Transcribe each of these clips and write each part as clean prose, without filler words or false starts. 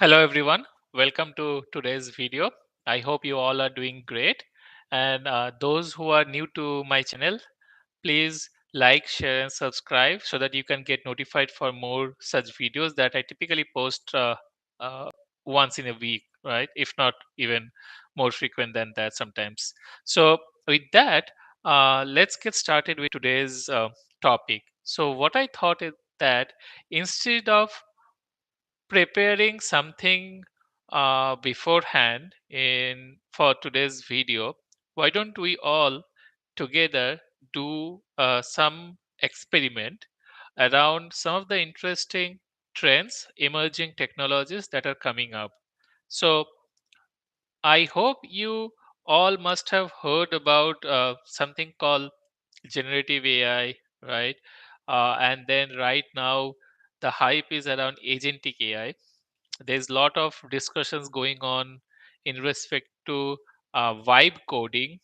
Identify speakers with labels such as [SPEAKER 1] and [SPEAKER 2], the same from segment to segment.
[SPEAKER 1] Hello everyone, welcome to today's video. I hope you all are doing great. And those who are new to my channel, please like, share, and subscribe so that you can get notified for more such videos that I typically post uh, once in a week, right? If not even more frequent than that sometimes. So, with that, let's get started with today's topic. So, what I thought is that instead of preparing something beforehand in for today's video, why don't we all together do some experiment around some of the interesting trends, emerging technologies that are coming up. So I hope you all must have heard about something called generative AI, right? And then right now the hype is around agentic AI. There's a lot of discussions going on in respect to vibe coding,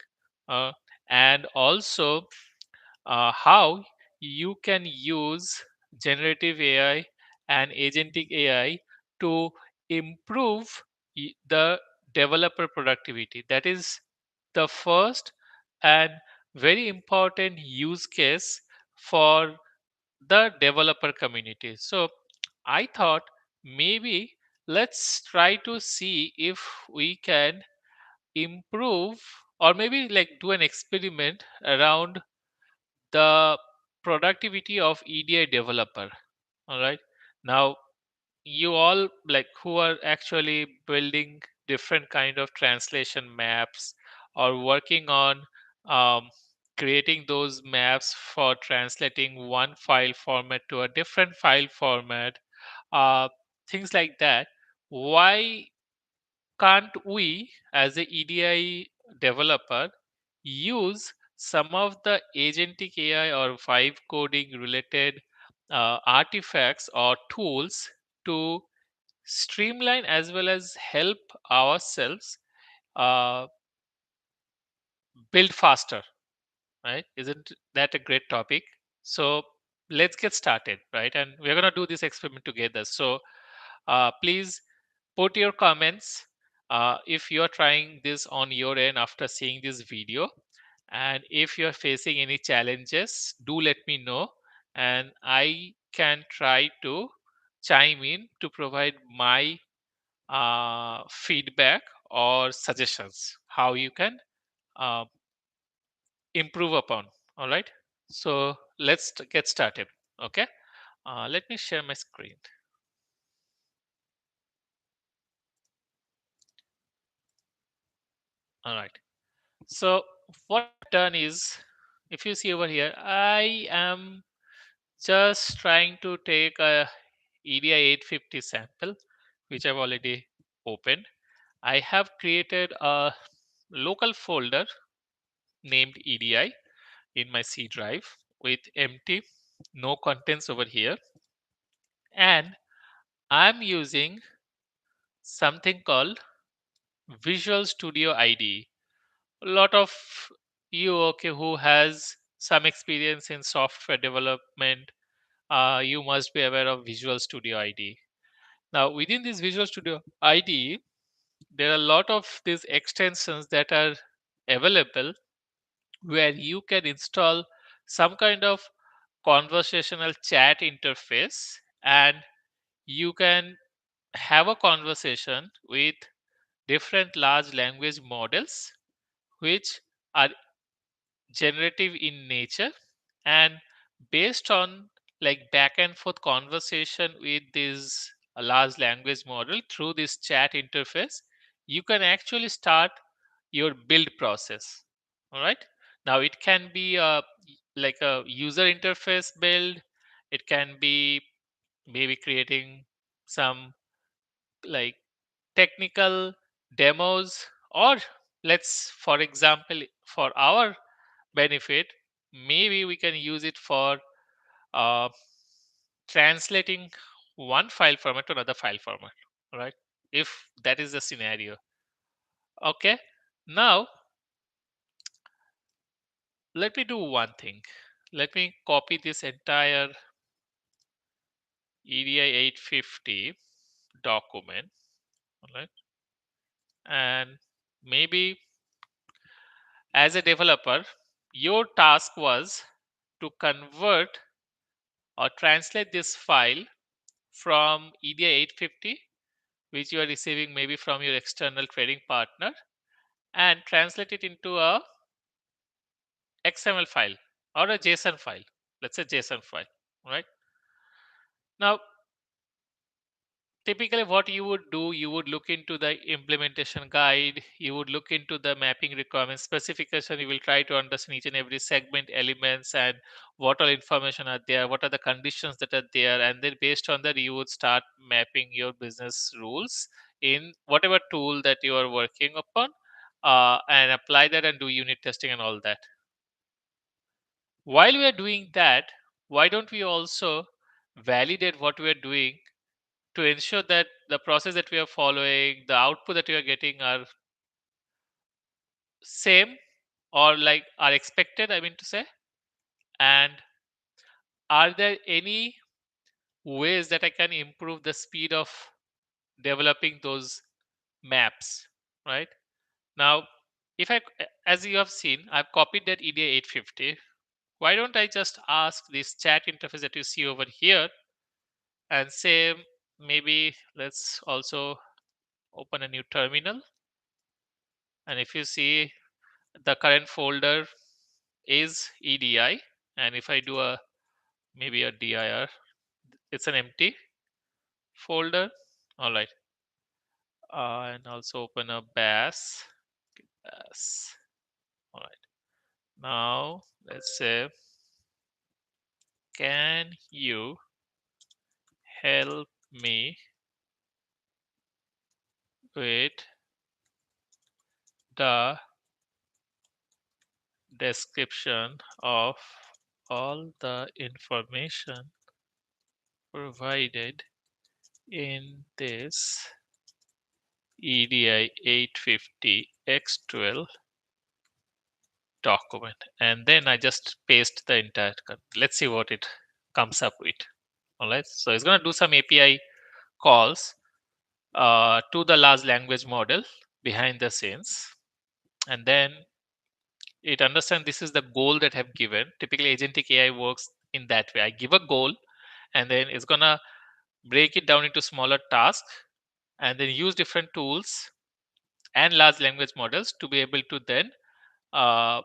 [SPEAKER 1] uh, and also how you can use generative AI and agentic AI to improve the developer productivity. That is the first and very important use case for the developer community. So I thought maybe let's try to see if we can improve or maybe like do an experiment around the productivity of EDI developer. All right. Now you all like who are actually building different kind of translation maps or working on um, creating those maps for translating one file format to a different file format, uh, things like that. Why can't we as a EDI developer use some of the agentic AI or vibe coding related artifacts or tools to streamline as well as help ourselves uh, build faster, right? Isn't that a great topic? So let's get started, right? And we're going to do this experiment together. So please put your comments if you're trying this on your end after seeing this video. And if you're facing any challenges, do let me know. And I can try to chime in to provide my feedback or suggestions how you can uh, improve upon. All right. So let's get started. Okay. Let me share my screen. All right. So what I've done is, if you see over here, I am just trying to take a EDI 850 sample, which I've already opened. I have created a local folder named EDI in my C drive with empty, no contents over here. And I'm using something called Visual Studio IDE. A lot of you, okay, who has some experience in software development, you must be aware of Visual Studio IDE. Now, within this Visual Studio IDE, there are a lot of these extensions that are available where you can install some kind of conversational chat interface, and you can have a conversation with different large language models which are generative in nature, and based on like back and forth conversation with this large language model through this chat interface, you can actually start your build process. All right. Now it can be like a user interface build. It can be maybe creating some like technical demos, or let's for example for our benefit, maybe we can use it for uh, translating one file format to another file format, right? If that is the scenario. Okay. Now let me do one thing. Let me copy this entire EDI 850 document. All right. And maybe as a developer, your task was to convert or translate this file from EDI 850, which you are receiving maybe from your external trading partner, and translate it into a XML file or a JSON file. Let's say JSON file, right? Now, typically what you would do, you would look into the implementation guide, you would look into the mapping requirements specification, you will try to understand each and every segment elements and what all information are there, what are the conditions that are there, and then based on that you would start mapping your business rules in whatever tool that you are working upon, and apply that and do unit testing and all that. While we are doing that, why don't we also validate what we are doing to ensure that the process that we are following, the output that we are getting are same or like are expected, I mean to say? And are there any ways that I can improve the speed of developing those maps, right? Now, if I, as you have seen, I've copied that EDI 850. Why don't I just ask this chat interface that you see over here and say, maybe let's also open a new terminal. And if you see, the current folder is EDI, and if I do a maybe a dir, it's an empty folder. All right, and also open a bash. All right, now let's say, can you help me with the description of all the information provided in this EDI 850 X12 document, and then I just paste the entire code. Let's see what it comes up with. All right, so it's going to do some API calls to the large language model behind the scenes, and then it understands this is the goal that I've given. Typically agentic AI works in that way. I give a goal, and then it's going to break it down into smaller tasks, and then use different tools and large language models to be able to then uh,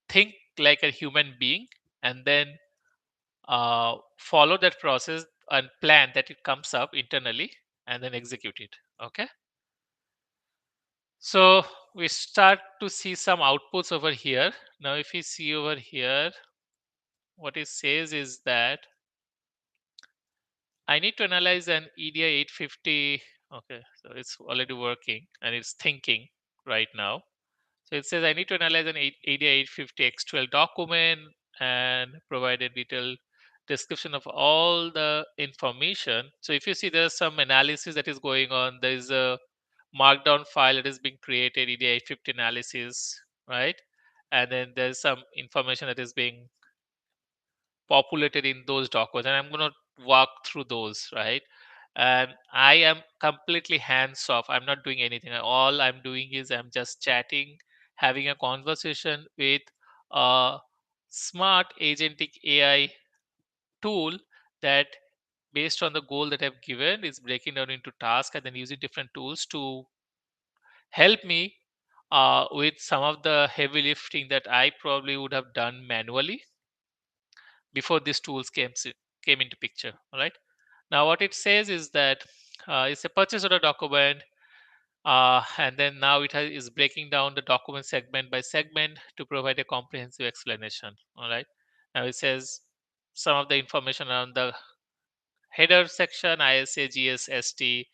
[SPEAKER 1] think like a human being, and then follow that process and plan that it comes up internally, and then execute it. Okay, so we start to see some outputs over here. Now if you see over here, what it says is that I need to analyze an EDI 850. Okay, so it's already working and it's thinking right now. So it says I need to analyze an EDI 850 X12 document and provide a detailed description of all the information. So if you see, there's some analysis that is going on. There is a markdown file that is being created, EDI 850 analysis, right? And then there's some information that is being populated in those documents, and I'm going to walk through those, right? And I am completely hands off. I'm not doing anything. All I'm doing is I'm just chatting, having a conversation with a smart agentic AI tool that, based on the goal that I've given, is breaking down into tasks and then using different tools to help me with some of the heavy lifting that I probably would have done manually before these tools came into picture. All right, now what it says is that it's a purchase order document, and then now is breaking down the document segment by segment to provide a comprehensive explanation. All right, now it says some of the information around the header section: ISA, GS, ST,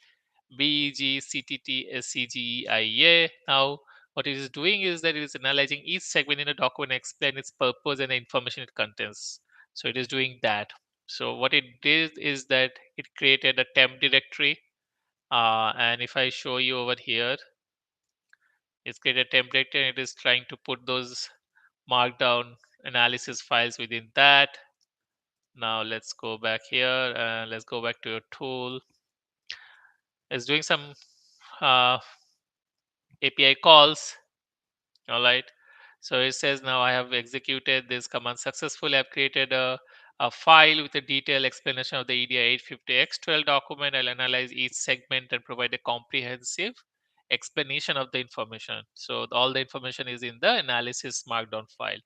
[SPEAKER 1] BEG, CTT, SCG, IEA. Now, what it is doing is that it is analyzing each segment in a document, explain its purpose and the information it contains. So it is doing that. So what it did is that it created a temp directory. And if I show you over here, it's created a temp directory and it is trying to put those markdown analysis files within that. Now let's go back here and let's go back to your tool. It's doing some API calls. All right. So it says now I have executed this command successfully. I've created a file with a detailed explanation of the EDI 850X12 document. I'll analyze each segment and provide a comprehensive explanation of the information. So all the information is in the analysis markdown file.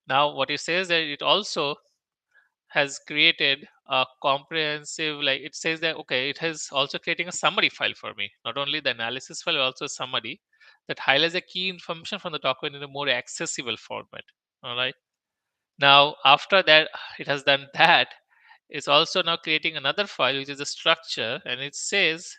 [SPEAKER 1] Now what it says that it also has created a comprehensive, like it says that okay, it has also creating a summary file for me, not only the analysis file, also a summary that highlights the key information from the document in a more accessible format. All right. Now after that it has done that, it's also now creating another file which is a structure, and it says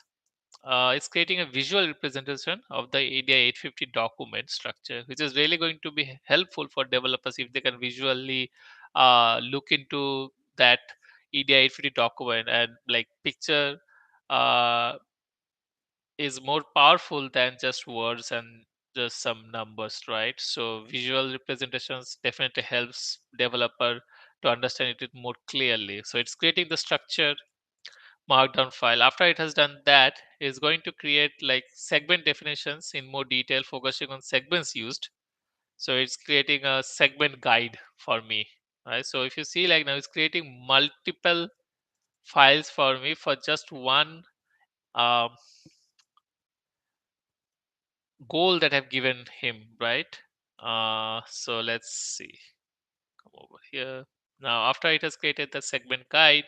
[SPEAKER 1] it's creating a visual representation of the EDI 850 document structure, which is really going to be helpful for developers if they can visually look into that EDI 850 document, and like picture uh, is more powerful than just words and just some numbers, right? So visual representations definitely helps developer to understand it more clearly. So it's creating the structure markdown file. After it has done that, it's going to create like segment definitions in more detail, focusing on segments used. So it's creating a segment guide for me, right? So if you see, like now it's creating multiple files for me for just one um, goal that I've given him, right? So let's see, come over here. Now after it has created the segment guide,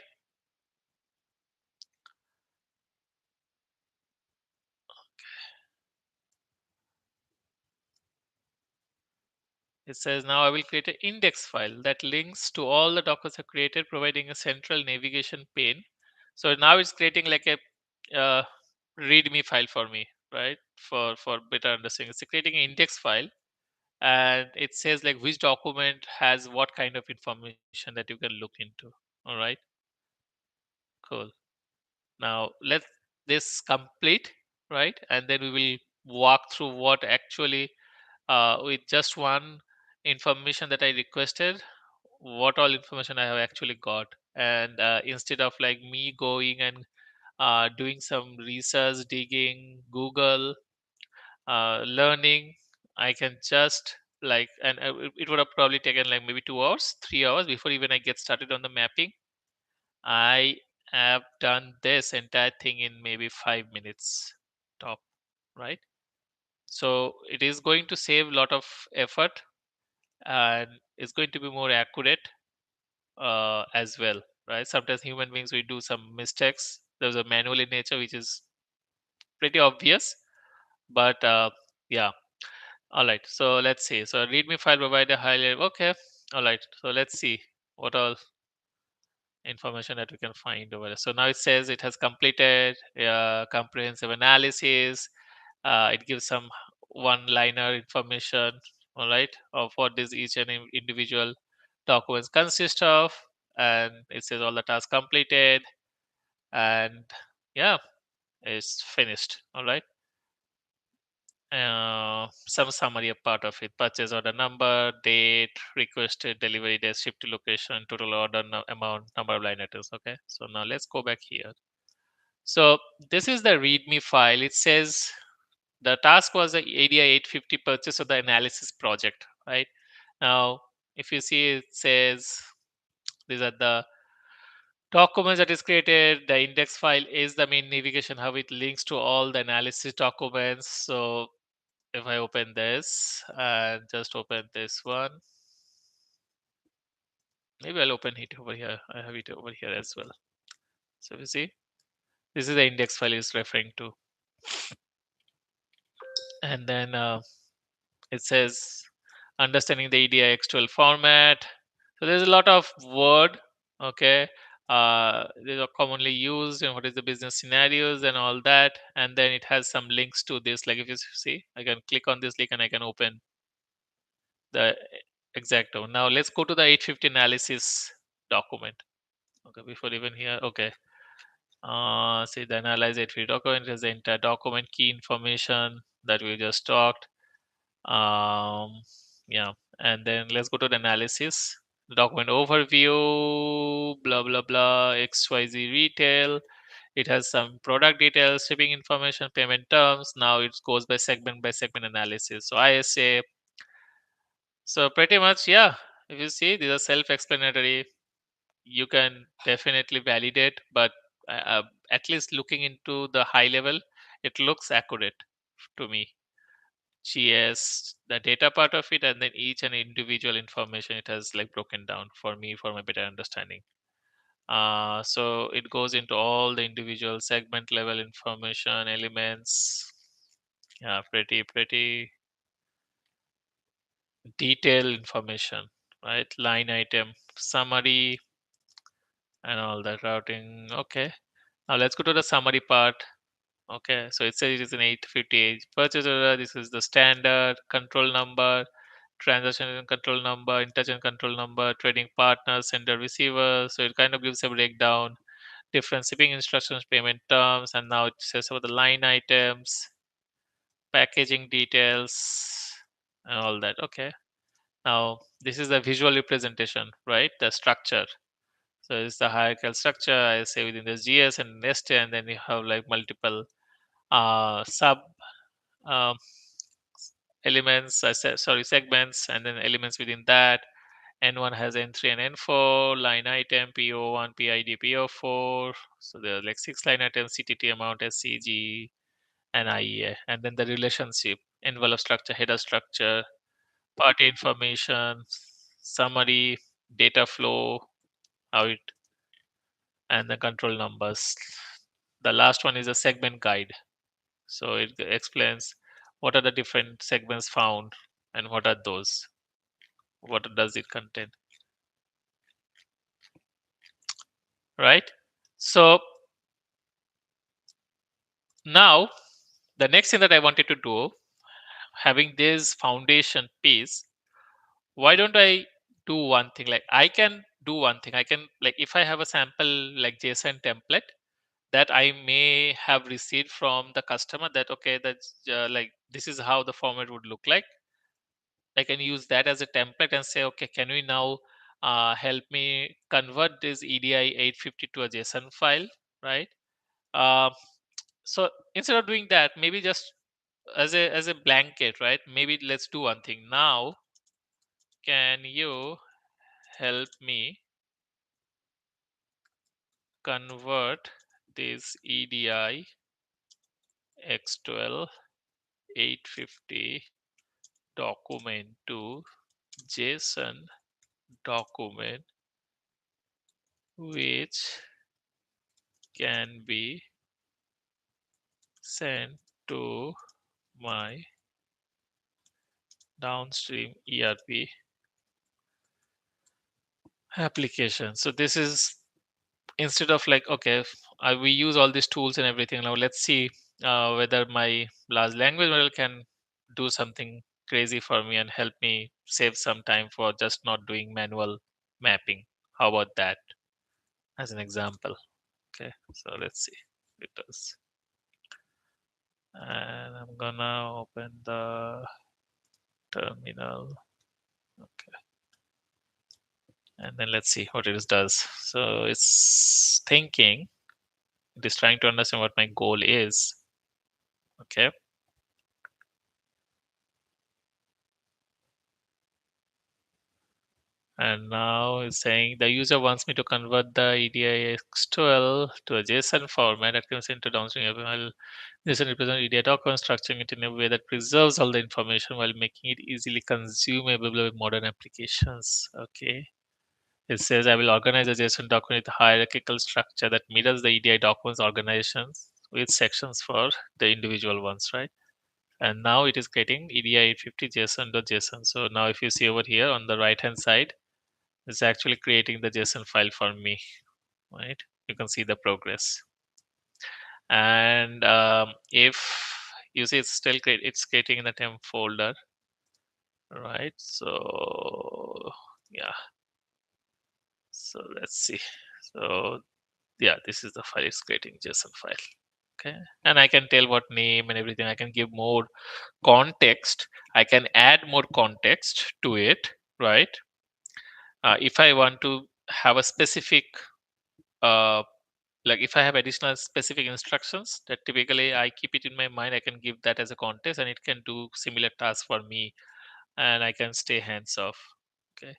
[SPEAKER 1] it says now I will create an index file that links to all the documents I created, providing a central navigation pane. So now it's creating like a uh, README file for me, right? For better understanding, it's creating an index file, and it says like which document has what kind of information that you can look into. All right, cool. Now let this complete, right? And then we will walk through what actually with just one information that I requested, what all information I have actually got. And instead of like me going and doing some research, digging, Google, learning, I can just like, and it would have probably taken like maybe 2 hours, 3 hours before even I get started on the mapping. I have done this entire thing in maybe 5 minutes top, right? So it is going to save a lot of effort, and it's going to be more accurate as well, right? Sometimes human beings we do some mistakes. There's a manual in nature which is pretty obvious, but yeah. All right, so let's see. So readme file provider highlight. Okay, all right. So let's see what all information that we can find over there. So now it says it has completed comprehensive analysis. It gives some one-liner information, all right, of what this each and individual documents consist of, and it says all the tasks completed, and yeah, it's finished. All right. Some summary of part of it: purchase order number, date, requested delivery date, ship to location, total order amount, number of line items. Okay, so now let's go back here. So this is the readme file. It says the task was the ADI 850 purchase of the analysis project, right? Now if you see, it says these are the documents that is created. The index file is the main navigation hub. It links to all the analysis documents. So if I open this and just open this one, maybe I'll open it over here. I have it over here as well. So you see, this is the index file is referring to, and then it says understanding the EDI X12 format. So there's a lot of word. Okay, these are commonly used and what is the business scenarios and all that, and then it has some links to this. Like if you see, I can click on this link and I can open the exact one. Now let's go to the 850 analysis document. Okay, before even here, okay. See the analyze 850 document is the entire document key information that we just talked. Yeah, and then let's go to the analysis. The document overview, blah blah blah, XYZ retail. It has some product details, shipping information, payment terms. Now it goes by segment analysis. So ISA. So pretty much, yeah. If you see, these are self-explanatory. You can definitely validate, but at least looking into the high level, it looks accurate to me. GS, the data part of it, and then each and individual information it has like broken down for me for my better understanding. So it goes into all the individual segment level information elements. Yeah, pretty detailed information, right? Line item, summary, and all that routing. Okay. Now let's go to the summary part. Okay, so it says it is an 858 purchase order. This is the standard control number, transaction control number, interchange control number, trading partner, sender, receiver. So it kind of gives a breakdown, different shipping instructions, payment terms, and now it says about the line items, packaging details, and all that. Okay, now this is the visual representation, right? The structure. So it's the hierarchical structure. I say within the GS and nested, and then you have like multiple sub um, elements, sorry, segments, and then elements within that. N1 has N3 and N4, line item, PO1, PID, PO4. So there are like 6 line items, CTT amount, SCG, and IEA. And then the relationship, envelope structure, header structure, party information, summary, data flow, how it, and the control numbers. The last one is a segment guide. So it explains what are the different segments found and what are those. What does it contain? Right? So now the next thing that I wanted to do, having this foundation piece, why don't I do one thing? Like I can do one thing. I can, like, if I have a sample like JSON template that I may have received from the customer, that okay, that's like this is how the format would look like. I can use that as a template and say, okay, can we now help me convert this EDI 850 to a JSON file, right? Uh, so instead of doing that, maybe just as a blanket, right? Maybe let's do one thing. Now, can you help me convert this EDI X12 850 document to JSON document, which can be sent to my downstream ERP application. So this is, instead of like, okay, we use all these tools and everything. Now let's see whether my large language model can do something crazy for me and help me save some time for just not doing manual mapping. How about that as an example? Okay, so let's see it does. And I'm gonna open the terminal. Okay, and then let's see what it does. So it's thinking, it is trying to understand what my goal is. Okay, and now it's saying the user wants me to convert the EDIX12 to a JSON format that comes into downstream HTML. JSON represents EDI document, structuring it in a way that preserves all the information while making it easily consumable by modern applications. Okay. It says I will organize a JSON document with a hierarchical structure that mirrors the EDI documents organizations with sections for the individual ones, right? And now it is creating EDI 850 JSON.json. So now if you see over here on the right hand side, it's actually creating the JSON file for me, right? You can see the progress. And if you see, it's still it's creating in the temp folder, right? So yeah, so let's see. So yeah, this is the file it's creating, JSON file. Okay, and I can tell what name and everything. I can give more context. I can add more context to it, right? If I want to have a specific uh, like if I have additional specific instructions that typically I keep it in my mind, I can give that as a context and it can do similar tasks for me and I can stay hands off. Okay.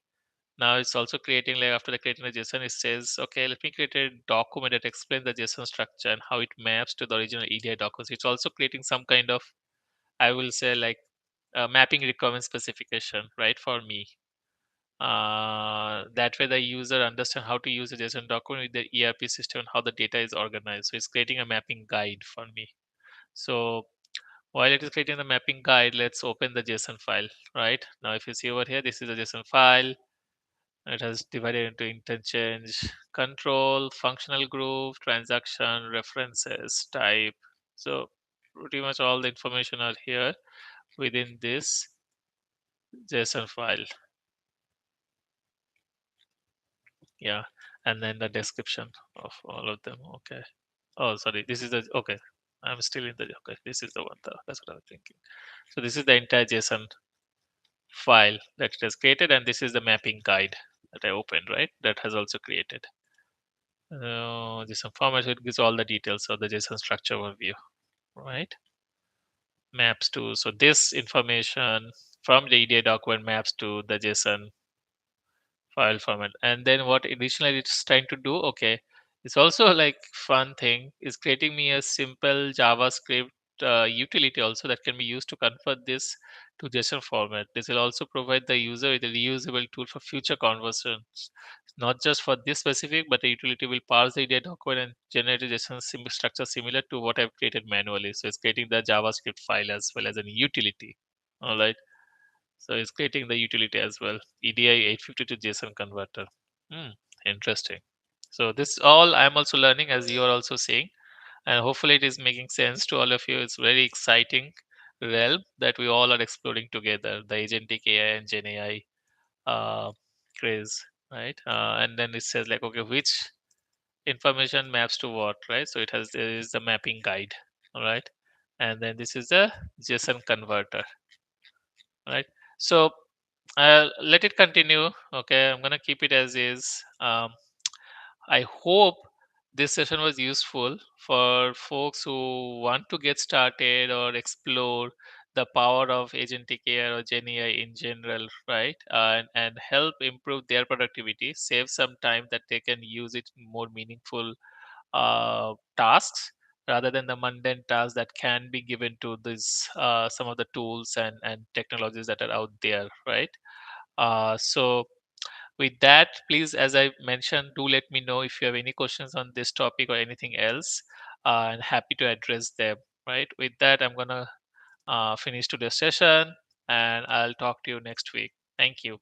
[SPEAKER 1] Now it's also creating, like after the creating the JSON, it says, okay, let me create a document that explains the JSON structure and how it maps to the original EDI document. It's also creating some kind of, I will say, like mapping requirement specification, right, for me. That way the user understand how to use a JSON document with the ERP system and how the data is organized. So it's creating a mapping guide for me. So while it is creating the mapping guide, let's open the JSON file, right? Now, if you see over here, this is a JSON file. It has divided into interchange, control, functional group, transaction, references, type. So pretty much all the information are here within this JSON file. Yeah, and then the description of all of them. Okay. Oh, sorry. This is the okay. I'm still in the okay. This is the one. That's what I was thinking. So this is the entire JSON file that it has created, and this is the mapping guide that I opened. Right. That has also created. JSON format. So it gives all the details of the JSON structure overview. Right. Maps to. So this information from the EDA document maps to the JSON file format. And then what additionally it's trying to do, okay, it's also like fun thing is creating me a simple JavaScript utility also that can be used to convert this to JSON format. This will also provide the user with a reusable tool for future conversions, not just for this specific, but the utility will parse the data document and generate a JSON structure similar to what I've created manually. So it's creating the JavaScript file as well as a utility. All right. So it's creating the utility as well. EDI 852 JSON converter. Hmm, interesting. So this all I'm also learning as you are also saying, and hopefully it is making sense to all of you. It's very exciting realm that we all are exploring together. The agentic AI and Gen AI craze, right? And then it says like, okay, which information maps to what, right? So it has there is the mapping guide, all right, and then this is the JSON converter, right? So let it continue. Okay, I'm gonna keep it as is. I hope this session was useful for folks who want to get started or explore the power of agentic AI or Gen AI in general, right? And help improve their productivity, save some time that they can use it in more meaningful tasks rather than the mundane tasks that can be given to this some of the tools and technologies that are out there, right? So with that, please, as I mentioned, do let me know if you have any questions on this topic or anything else, and happy to address them. Right. With that, I'm gonna finish today's session, and I'll talk to you next week. Thank you.